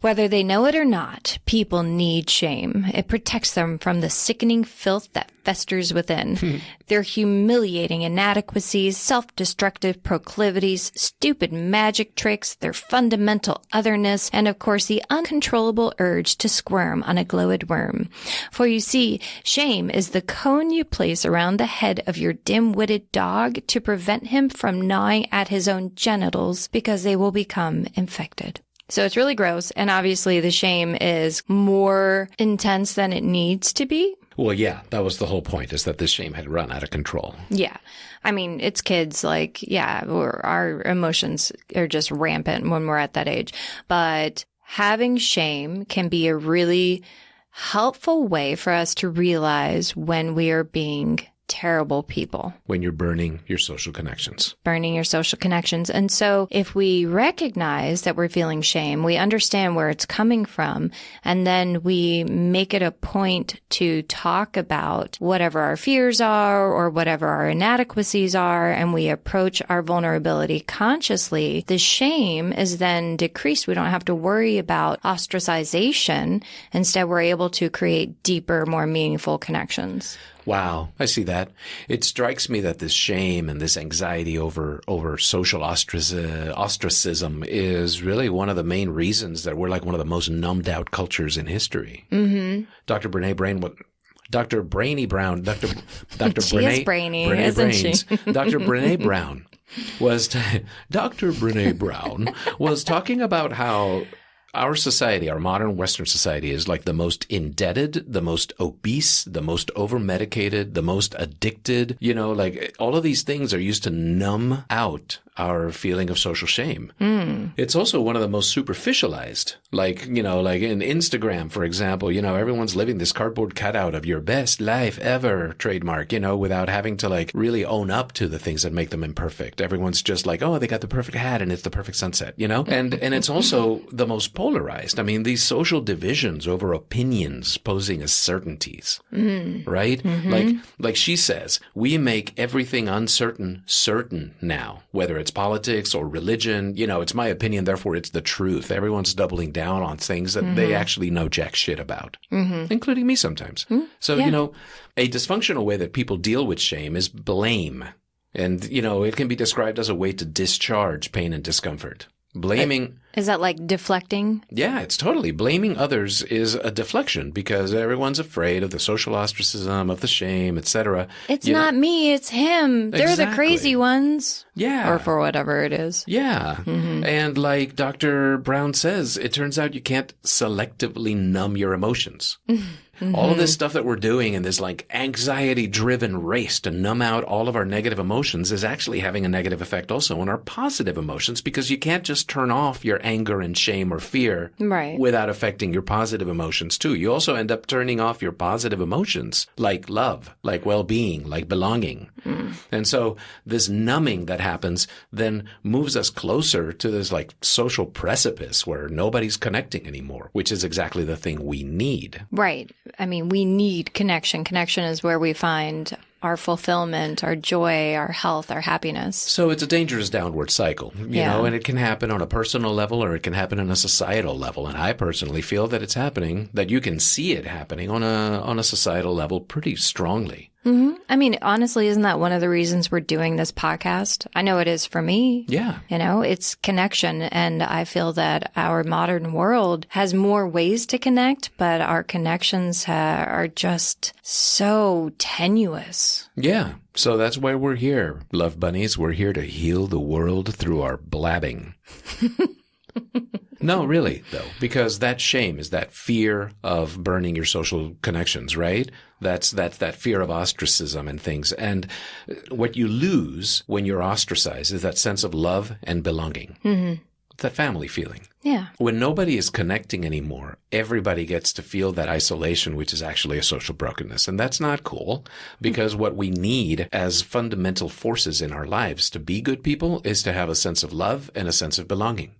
Whether they know it or not, people need shame. It protects them from the sickening filth that festers within. Their humiliating inadequacies, self-destructive proclivities, stupid magic tricks, their fundamental otherness, and of course the uncontrollable urge to squirm on a glowed worm. For you see, shame is the cone you place around the head of your dim-witted dog to prevent him from gnawing at his own genitals because they will become infected. So it's really gross. And obviously the shame is more intense than it needs to be. Well, yeah, that was the whole point, is that this shame had run out of control. Yeah. I mean, it's kids, our emotions are just rampant when we're at that age. But having shame can be a really helpful way for us to realize when we are being terrible people. When you're burning your social connections. Burning your social connections. And so if we recognize that we're feeling shame, we understand where it's coming from, and then we make it a point to talk about whatever our fears are or whatever our inadequacies are, and we approach our vulnerability consciously, the shame is then decreased. We don't have to worry about ostracization. Instead, we're able to create deeper, more meaningful connections. Wow, I see that. It strikes me that this shame and this anxiety over social ostracism is really one of the main reasons that we're like one of the most numbed out cultures in history. Mm-hmm. Dr. Brené Brown, Dr. Brené Brown, Dr. She is brainy, isn't she? Dr. Brené Brown Dr. Brené Brown was talking about how our society, our modern Western society, is like the most indebted, the most obese, the most over-medicated, the most addicted. You know, like all of these things are used to numb out our feeling of social shame. It's also one of the most superficialized. Like, you know, like in Instagram, for example, you know, everyone's living this cardboard cutout of your best life ever trademark, you know, without having to like really own up to the things that make them imperfect. Everyone's just like, oh, they got the perfect hat and it's the perfect sunset, you know? And it's also the most polarized. I mean, these social divisions over opinions posing as certainties, right? Like she says, we make everything uncertain certain now, whether it's politics or religion. You know, it's my opinion, therefore it's the truth. Everyone's doubling down on things that they actually know jack shit about, including me sometimes. So, you know, a dysfunctional way that people deal with shame is blame. And, you know, it can be described as a way to discharge pain and discomfort. Blaming. Is that like deflecting? Yeah, it's totally. Blaming others is a deflection because everyone's afraid of the social ostracism, of the shame, etc. It's not me, it's him. They're Exactly. the crazy ones. Yeah. Or for whatever it is. Yeah. And like Dr. Brown says, it turns out you can't selectively numb your emotions. All of this stuff that we're doing in this like anxiety-driven race to numb out all of our negative emotions is actually having a negative effect also on our positive emotions, because you can't just turn off your anger and shame or fear without affecting your positive emotions too. You also end up turning off your positive emotions like love, like well-being, like belonging. And so this numbing that happens then moves us closer to this like social precipice where nobody's connecting anymore, which is exactly the thing we need. Right. I mean, we need connection. Connection is where we find our fulfillment, our joy, our health, our happiness. So it's a dangerous downward cycle, you know, and it can happen on a personal level or it can happen on a societal level. And I personally feel that it's happening, that you can see it happening on a societal level pretty strongly. I mean, honestly, isn't that one of the reasons we're doing this podcast? I know it is for me. Yeah. You know, it's connection. And I feel that our modern world has more ways to connect, but our connections are just so tenuous. Yeah. So that's why we're here, love bunnies. We're here to heal the world through our blabbing. No, really, though, because that shame is that fear of burning your social connections, right? That's that fear of ostracism and things. And what you lose when you're ostracized is that sense of love and belonging. It's that family feeling. Yeah. When nobody is connecting anymore, everybody gets to feel that isolation, which is actually a social brokenness. And that's not cool, because what we need as fundamental forces in our lives to be good people is to have a sense of love and a sense of belonging.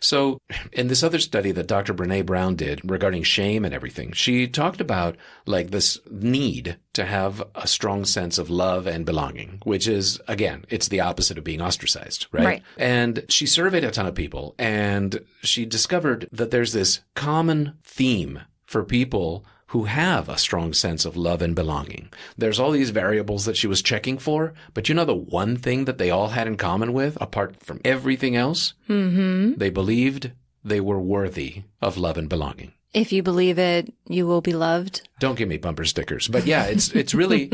So in this other study that Dr. Brené Brown did regarding shame and everything, she talked about like this need to have a strong sense of love and belonging, which is, again, it's the opposite of being ostracized, right? And she surveyed a ton of people and she discovered that there's this common theme for people who have a strong sense of love and belonging. There's all these variables that she was checking for, but you know the one thing that they all had in common with, apart from everything else? They believed they were worthy of love and belonging. If you believe it, you will be loved. Don't give me bumper stickers. But yeah, it's really,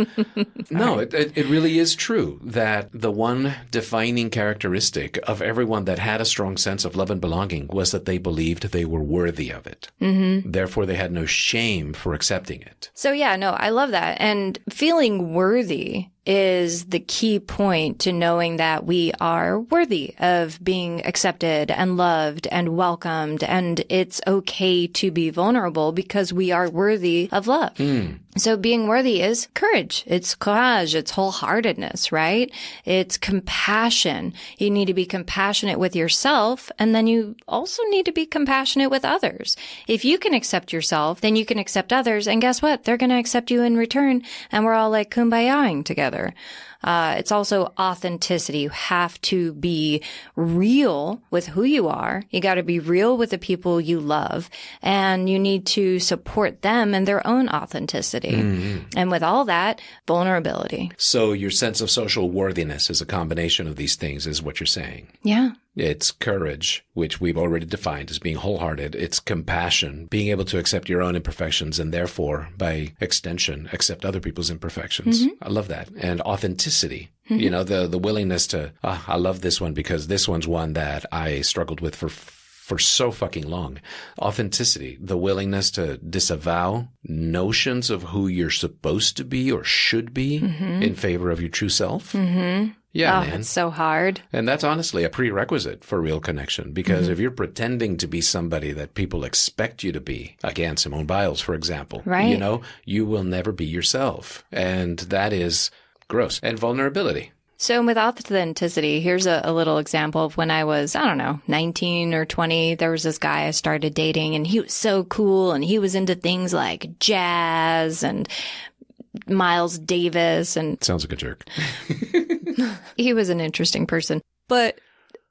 no, it really is true that the one defining characteristic of everyone that had a strong sense of love and belonging was that they believed they were worthy of it. Therefore, they had no shame for accepting it. So yeah, no, I love that. And feeling worthy is the key point to knowing that we are worthy of being accepted and loved and welcomed. And it's okay to be vulnerable because we are worthy of love. So being worthy is courage. It's courage. It's wholeheartedness, right? It's compassion. You need to be compassionate with yourself, and then you also need to be compassionate with others. If you can accept yourself, then you can accept others, and guess what? They're going to accept you in return, and we're all like kumbayaing together. It's also authenticity. You have to be real with who you are. You got to be real with the people you love, and you need to support them in their own authenticity. And with all that, vulnerability. So your sense of social worthiness is a combination of these things, is what you're saying. Yeah. It's courage, which we've already defined as being wholehearted. It's compassion, being able to accept your own imperfections and therefore, by extension, accept other people's imperfections. I love that. And authenticity, you know, the willingness to, I love this one because this one's one that I struggled with for so fucking long. Authenticity, the willingness to disavow notions of who you're supposed to be or should be in favor of your true self. Yeah, man. It's so hard. And that's honestly a prerequisite for real connection, because if you're pretending to be somebody that people expect you to be, again, Simone Biles, for example, right. You know, you will never be yourself. And that is gross. And vulnerability. So with authenticity, here's a little example of when I was, 19 or 20, there was this guy I started dating, and he was so cool, and he was into things like jazz and Miles Davis, and sounds like a jerk. he was an interesting person, but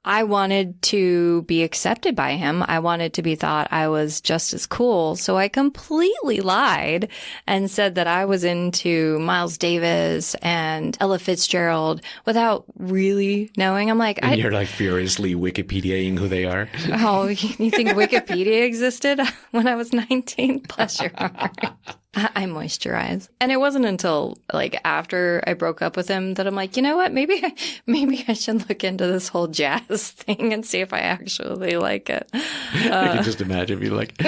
I wanted to be accepted by him. I wanted to be thought I was just as cool. So I completely lied and said that I was into Miles Davis and Ella Fitzgerald without really knowing. I'm like, and you're like furiously Wikipediaing who they are. Oh, you think Wikipedia existed when I was 19? Bless your heart. I moisturize. And it wasn't until like after I broke up with him that I'm like, you know what? Maybe I should look into this whole jazz thing and see if I actually like it. I can just imagine you like,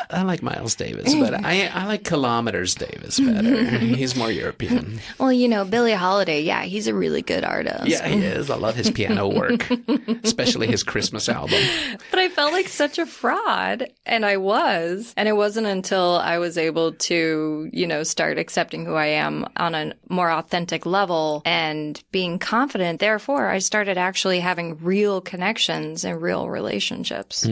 I like Miles Davis, but I like Kilometers Davis better. He's more European. Well, you know, Billie Holiday, yeah, he's a really good artist. Yeah, he is. I love his piano work, especially his Christmas album. But I felt like such a fraud, and I was. And it wasn't until I was able to, you know, start accepting who I am on a more authentic level and being confident. Therefore, I started actually having real connections and real relationships.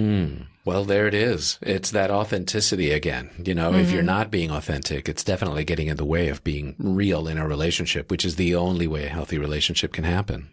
Well, there it is. It's that authenticity again. You know, if you're not being authentic, it's definitely getting in the way of being real in a relationship, which is the only way a healthy relationship can happen.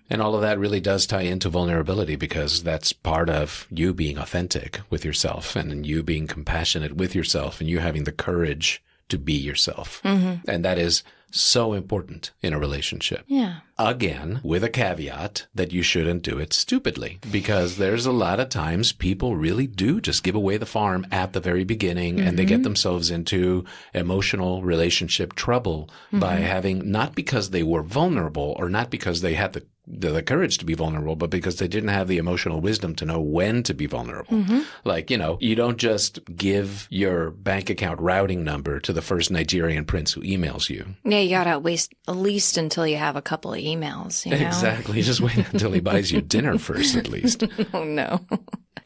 And all of that really does tie into vulnerability, because that's part of you being authentic with yourself, and you being compassionate with yourself, and you having the courage to be yourself. And that is so important in a relationship. Yeah. Again, with a caveat that you shouldn't do it stupidly, because there's a lot of times people really do just give away the farm at the very beginning, and they get themselves into emotional relationship trouble by having, not because they were vulnerable or not because they had the courage to be vulnerable, but because they didn't have the emotional wisdom to know when to be vulnerable. Like, you know, you don't just give your bank account routing number to the first Nigerian prince who emails you. Yeah, you gotta wait at least until you have a couple of emails, you know? Exactly. Just wait until he buys you dinner first, at least. Oh, no.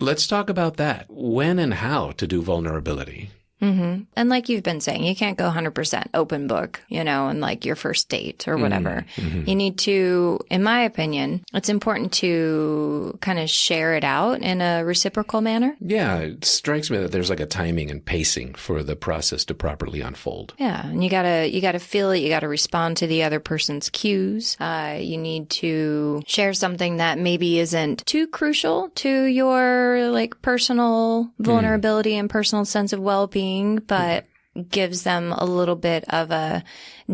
Let's talk about that. When and how to do vulnerability. And like you've been saying, you can't go 100% open book, you know, in like your first date or whatever. You need to, in my opinion, it's important to kind of share it out in a reciprocal manner. Yeah, it strikes me that there's like a timing and pacing for the process to properly unfold. Yeah, and you gotta feel it. You gotta respond to the other person's cues. You need to share something that maybe isn't too crucial to your like personal vulnerability and personal sense of well-being, but gives them a little bit of a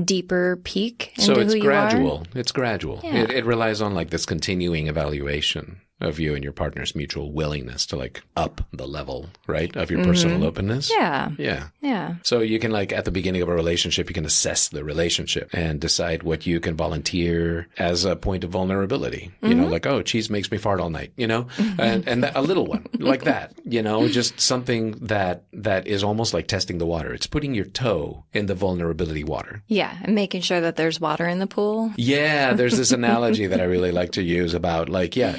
deeper peek into who you are. It's gradual. Yeah. It relies on like this continuing evaluation of you and your partner's mutual willingness to like up the level, right, of your personal openness. Yeah. Yeah. Yeah. So you can like at the beginning of a relationship, you can assess the relationship and decide what you can volunteer as a point of vulnerability. You know, like, oh, cheese makes me fart all night, you know, and a little one like that, you know, just something that is almost like testing the water. It's putting your toe in the vulnerability water. Yeah. And making sure that there's water in the pool. Yeah. There's this analogy that I really like to use about like, yeah,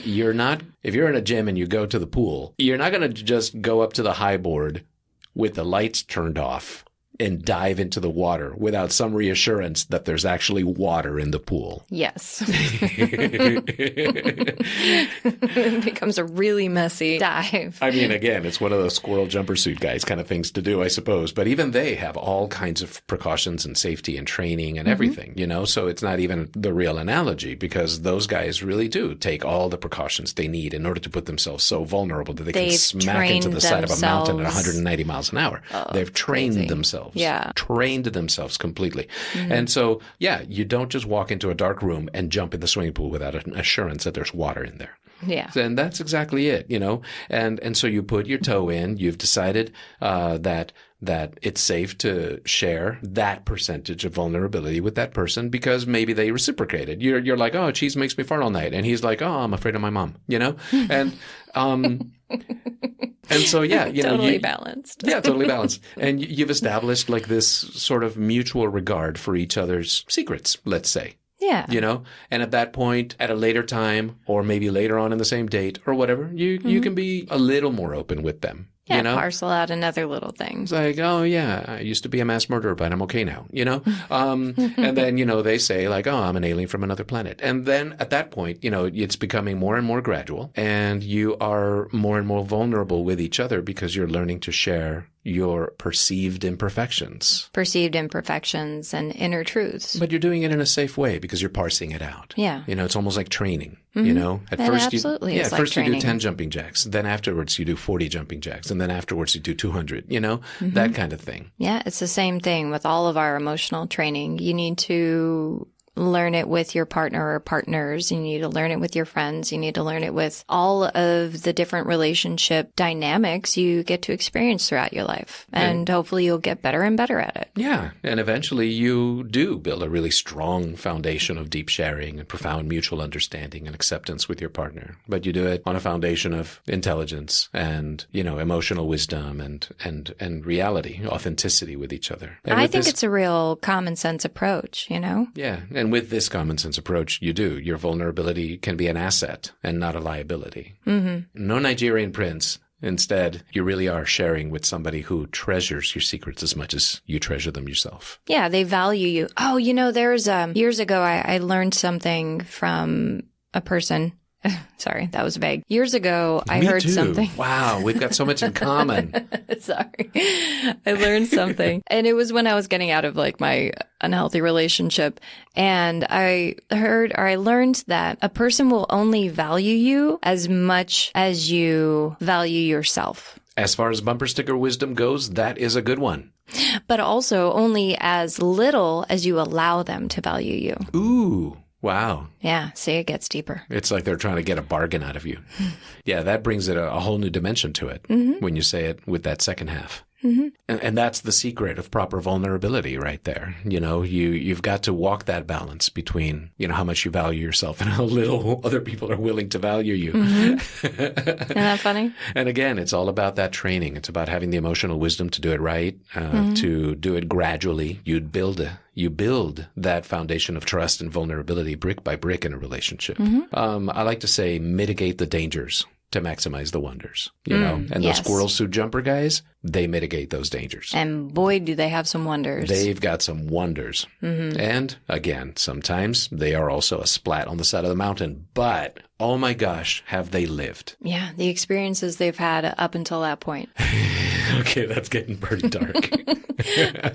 if you're in a gym and you go to the pool, you're not going to just go up to the high board with the lights turned off and dive into the water without some reassurance that there's actually water in the pool. Yes. It becomes a really messy dive. I mean, again, it's one of those squirrel jumper suit guys kind of things to do, I suppose. But even they have all kinds of precautions and safety and training and everything, you know, so it's not even the real analogy because those guys really do take all the precautions they need in order to put themselves so vulnerable that they can smack into the side of a mountain at 190 miles an hour. They've trained themselves. Yeah. Trained themselves completely. And so, yeah, you don't just walk into a dark room and jump in the swimming pool without an assurance that there's water in there. Yeah. And that's exactly it, you know. And so you put your toe in, you've decided that it's safe to share that percentage of vulnerability with that person because maybe they reciprocated. You're like, oh, cheese makes me fart all night. And he's like, oh, I'm afraid of my mom, you know? And and so, yeah, you know, totally balanced. Yeah, totally balanced. And you've established like this sort of mutual regard for each other's secrets, let's say. Yeah. You know, and at that point, at a later time, or maybe later on in the same date or whatever, you can be a little more open with them. Yeah, you know? parcel out another little thing. It's like, oh, yeah, I used to be a mass murderer, but I'm okay now, you know? And then, you know, they say like, oh, I'm an alien from another planet. And then at that point, you know, it's becoming more and more gradual and you are more and more vulnerable with each other because you're learning to share your perceived imperfections. Perceived imperfections and inner truths. But you're doing it in a safe way because you're parsing it out. Yeah. You know, it's almost like training, you know? At first, absolutely you is like first you do training. 10 jumping jacks. Then afterwards you do 40 jumping jacks. And then afterwards you do 200, you know? That kind of thing. Yeah, it's the same thing with all of our emotional training. You need to learn it with your partner or partners. You need to learn it with your friends. You need to learn it with all of the different relationship dynamics you get to experience throughout your life. And hopefully you'll get better and better at it. Yeah. And eventually you do build a really strong foundation of deep sharing and profound mutual understanding and acceptance with your partner. But you do it on a foundation of intelligence and, you know, emotional wisdom and reality, authenticity with each other. And I with think this, it's a real common sense approach, you know? yeah. And with this common sense approach, you do. Your vulnerability can be an asset and not a liability. No Nigerian prince. Instead, you really are sharing with somebody who treasures your secrets as much as you treasure them yourself. Yeah, they value you. Oh, you know, there's years ago, I learned something from a person. Sorry, that was vague. Years ago, I heard something. Wow, we've got so much in common. Sorry. I learned something. And it was when I was getting out of like my unhealthy relationship. And I learned that a person will only value you as much as you value yourself. As far as bumper sticker wisdom goes, that is a good one. But also only as little as you allow them to value you. Ooh. Wow. Yeah. See, it gets deeper. It's like they're trying to get a bargain out of you. Yeah, that brings it a whole new dimension to it when you say it with that second half. And that's the secret of proper vulnerability right there. You know, you've got to walk that balance between, you know, how much you value yourself and how little other people are willing to value you. Isn't that funny? And again, it's all about that training. It's about having the emotional wisdom to do it right, to do it gradually. You build that foundation of trust and vulnerability brick by brick in a relationship. I like to say mitigate the dangers to maximize the wonders, you know, and those squirrel suit jumper guys, they mitigate those dangers. And boy, do they have some wonders. They've got some wonders. And again, sometimes they are also a splat on the side of the mountain, but oh my gosh, have they lived? Yeah, the experiences they've had up until that point. Okay, that's getting pretty dark.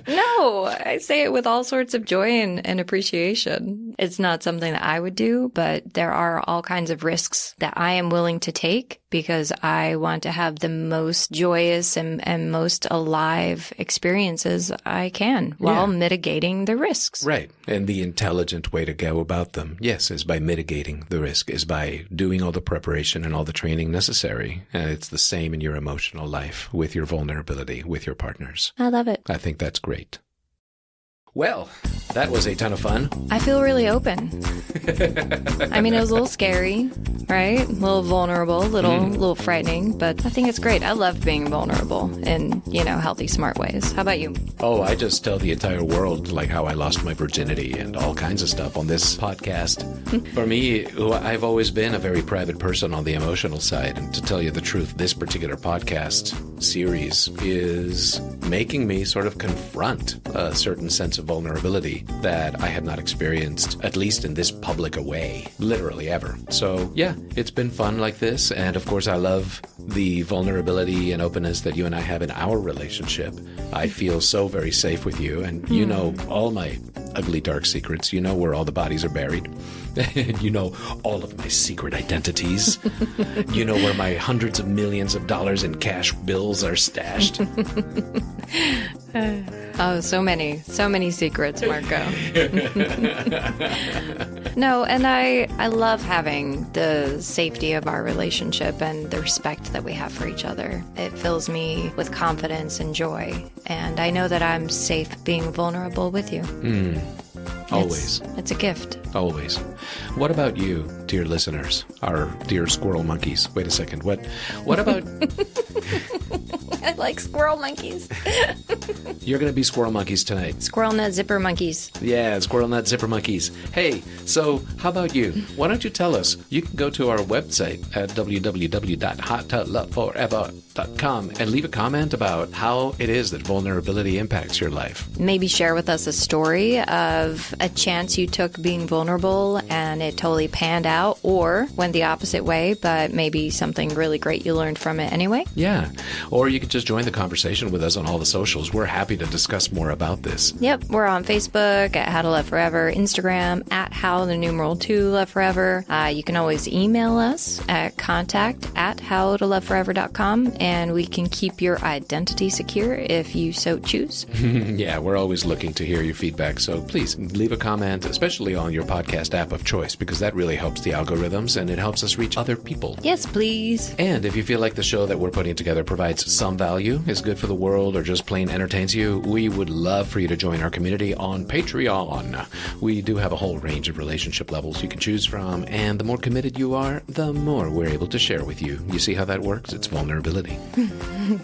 No, I say it with all sorts of joy and appreciation. It's not something that I would do, but there are all kinds of risks that I am willing to take because I want to have the most joyous and most alive experiences I can while mitigating the risks. Right. And the intelligent way to go about them, yes, is by mitigating the risk, is by doing all the preparation and all the training necessary. And it's the same in your emotional life with your vulnerability, with your partners. I love it. I think that's great. Well, that was a ton of fun. I feel really open. I mean, it was a little scary, right? A little vulnerable, a little frightening, but I think it's great. I love being vulnerable in, healthy, smart ways. How about you? Oh, I just tell the entire world like how I lost my virginity and all kinds of stuff on this podcast. For me, I've always been a very private person on the emotional side. And to tell you the truth, this particular podcast series is making me sort of confront a certain sense of vulnerability that I had not experienced, at least in this public a way, literally ever. So yeah, it's been fun like this. And of course, I love the vulnerability and openness that you and I have in our relationship. I feel so very safe with you, and you know all my ugly dark secrets. You know where all the bodies are buried. You know all of my secret identities. You know where my hundreds of millions of dollars in cash bills are stashed. Oh, so many secrets, Marco. No, and I love having the safety of our relationship and the respect that we have for each other. It fills me with confidence and joy, and I know that I'm safe being vulnerable with you. Always. It's a gift. Always. What about you, dear listeners, our dear squirrel monkeys? Wait a second. What about... I like squirrel monkeys. You're going to be squirrel monkeys tonight. Squirrel nut zipper monkeys. Yeah, squirrel nut zipper monkeys. Hey, so how about you? Why don't you tell us? You can go to our website at www.hottoloveforever.com and leave a comment about how it is that vulnerability impacts your life. Maybe share with us a story of a chance you took being vulnerable and it totally panned out, or went the opposite way, but maybe something really great you learned from it anyway. Yeah, or you could just join the conversation with us on all the socials. We're happy to discuss more about this. Yep, we're on Facebook at How to Love Forever, Instagram at How2Love Forever. You can always email us at contact@howtoloveforever.com, and we can keep your identity secure if you so choose. Yeah, we're always looking to hear your feedback, so please leave a comment, especially on your podcast app of choice, because that really helps the algorithms and it helps us reach other people. Yes, please. And if you feel like the show that we're putting together provides some value, is good for the world, or just plain entertains you, we would love for you to join our community on Patreon. We do have a whole range of relationship levels you can choose from, and the more committed you are, the more we're able to share with you. You see how that works? It's vulnerability.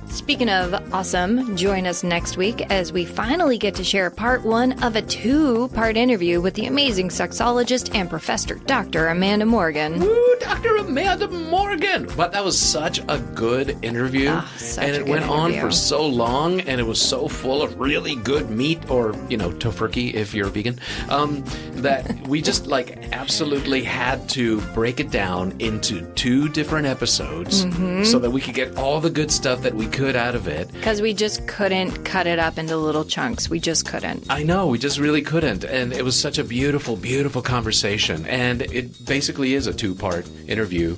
Speaking of awesome, join us next week as we finally get to share part 1 of a 2-part interview with the amazing sexologist and professor, Dr. Amanda Morgan. Woo, Dr. Amanda Morgan! But that was such a good interview. And it went on for so long, and it was so full of really good meat, or, tofurkey if you're vegan, that we just absolutely had to break it down into 2 different episodes so that we could get all the good stuff that we could out of it. Because we just couldn't cut it up into little chunks. We just couldn't. I know, we just really couldn't. And it was such a beautiful, beautiful conversation. And it basically is a 2-part interview,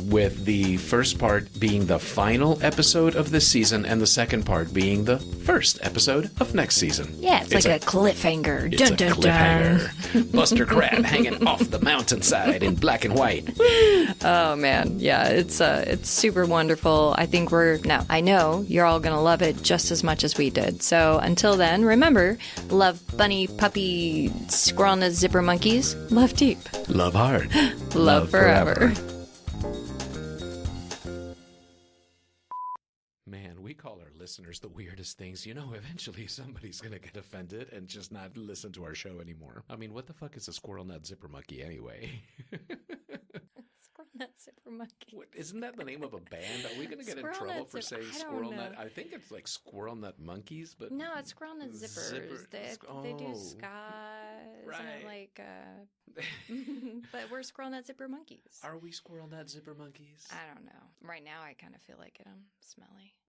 with the first part being the final episode of this season and the second part being the first episode of next season. Yeah, it's like a cliffhanger. It's a cliffhanger. Buster Crab hanging off the mountainside in black and white. Oh man, yeah, it's super wonderful. I know you're all gonna love it just as much as we did. So until then, remember, love bunny, puppy, squirrel nut zipper monkeys, love deep, love hard, love forever. Man, we call our listeners the weirdest things. Eventually somebody's going to get offended and just not listen to our show anymore. I mean, what the fuck is a squirrel nut zipper monkey anyway? Squirrel nut zipper monkey. Isn't that the name of a band? Are we going to get in trouble for saying squirrel nut? I think it's like squirrel nut monkeys, but... No, it's squirrel nut zippers. They do skies. Right. But we're squirrel nut zipper monkeys. Are we squirrel nut zipper monkeys? I don't know. Right now I kind of feel like it. I'm smelly.